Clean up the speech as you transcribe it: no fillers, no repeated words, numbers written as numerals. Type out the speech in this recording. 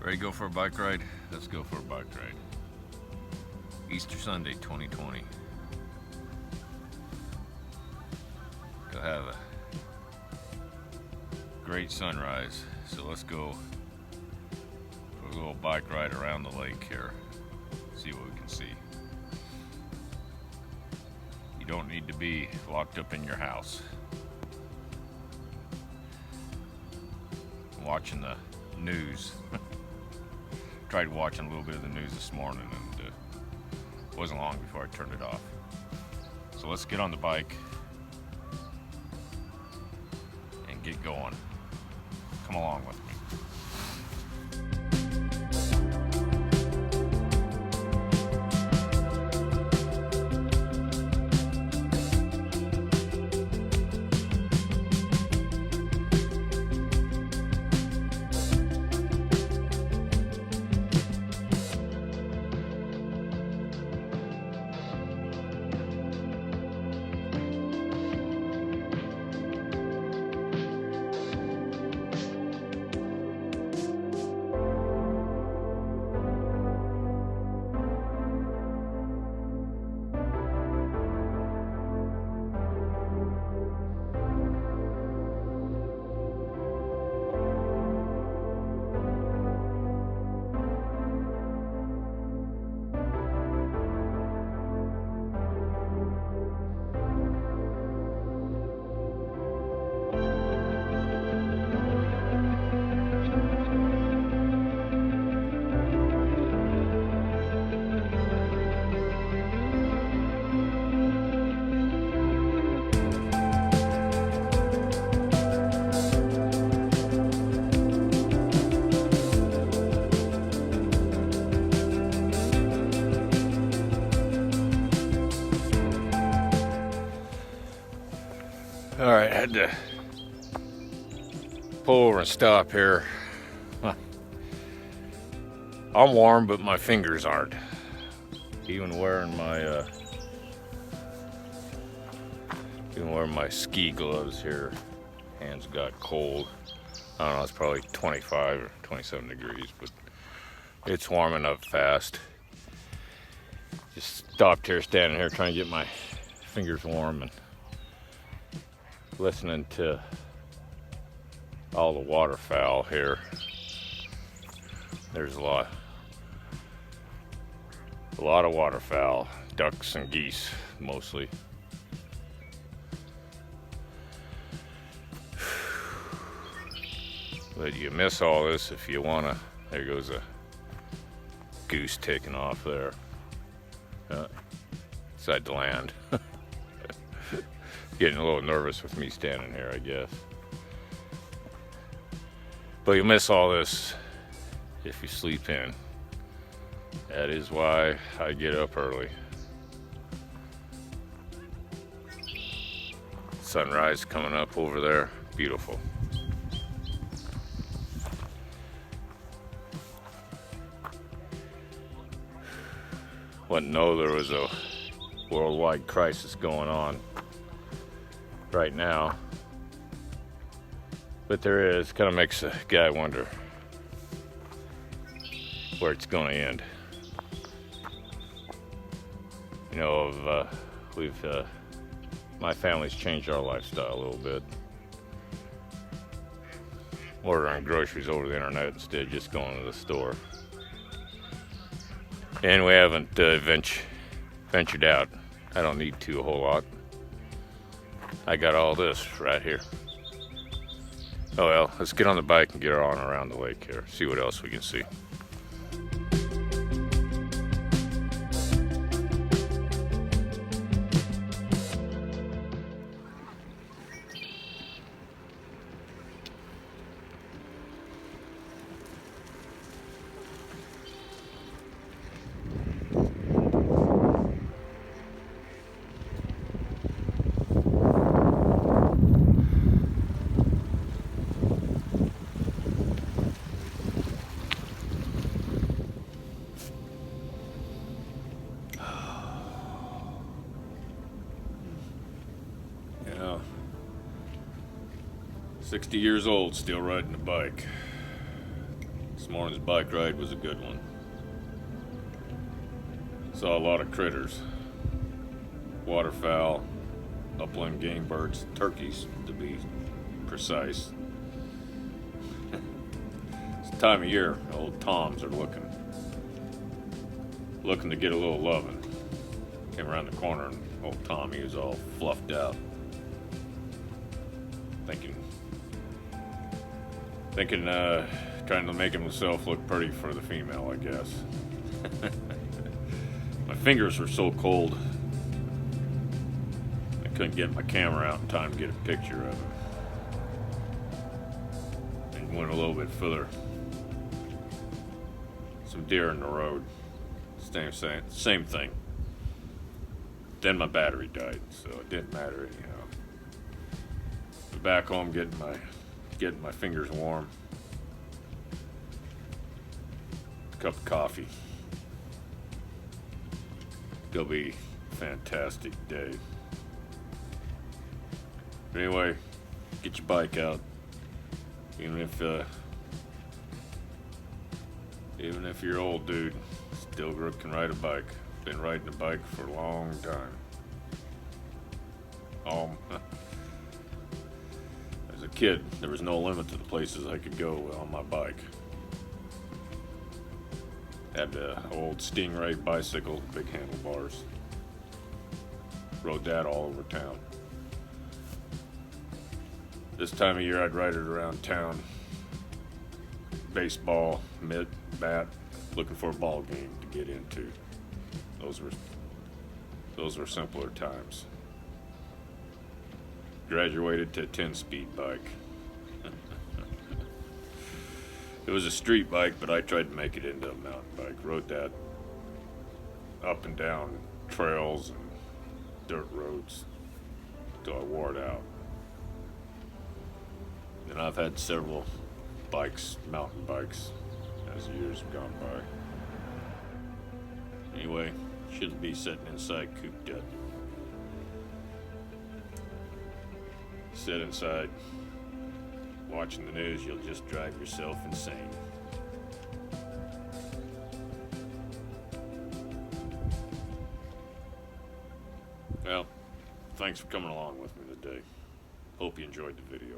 Ready to go for a bike ride? Let's go for a bike ride. Easter Sunday 2020. Gonna have a great sunrise, so let's go for a little bike ride around the lake here. See what we can see. You don't need to be locked up in your house. I'm watching the news. Tried watching a little bit of the news this morning, and it wasn't long before I turned it off. So let's get on the bike and get going. Come along with me. All right, had to pull over and stop here. I'm warm, but my fingers aren't. Even wearing my ski gloves here, hands got cold. I don't know, it's probably 25 or 27 degrees, but it's warming up fast. Just stopped here, standing here, trying to get my fingers warm and listening to all the waterfowl here. There's a lot of waterfowl, ducks and geese mostly. But you miss all this if you wanna. There goes a goose taking off there. Inside the land. Getting a little nervous with me standing here, I guess. But you miss all this if you sleep in. That is why I get up early. Sunrise coming up over there, beautiful. Wouldn't know there was a worldwide crisis going on right now, but there is. Kind of makes a guy wonder where it's going to end. You know, my family's changed our lifestyle a little bit. Ordering groceries over the internet instead of just going to the store. And we haven't ventured out. I don't need to a whole lot. I got all this right here. Oh well, let's get on the bike and get on around the lake here. See what else we can see. Yeah. 60 years old, still riding a bike. It's This morning's bike ride was a good one. Saw a lot of critters. Waterfowl, upland game birds, turkeys to be precise. It's the time of year old toms are looking to get a little loving. Came around the corner and old Tommy was all fluffed out. Thinking, trying to make himself look pretty for the female, I guess. My fingers were so cold, I couldn't get my camera out in time to get a picture of him. And went a little bit further. Some deer in the road. Same thing. Then my battery died, so it didn't matter anyhow. But back home getting my fingers warm. Cup of coffee. It'll be a fantastic day. But anyway, get your bike out. Even if you're old, dude, still can ride a bike. Been riding a bike for a long time. As a kid, there was no limit to the places I could go on my bike. Had the old Stingray bicycle, big handlebars. Rode that all over town. This time of year, I'd ride it around town. Baseball, mitt, bat, looking for a ball game to get into. Those were simpler times. Graduated to a 10-speed bike. It was a street bike, but I tried to make it into a mountain bike. Rode that up and down trails and dirt roads till I wore it out. And I've had several bikes, mountain bikes, as the years have gone by. Anyway, shouldn't be sitting inside cooped up. Sit inside, watching the news, you'll just drive yourself insane. Well, thanks for coming along with me today. Hope you enjoyed the video.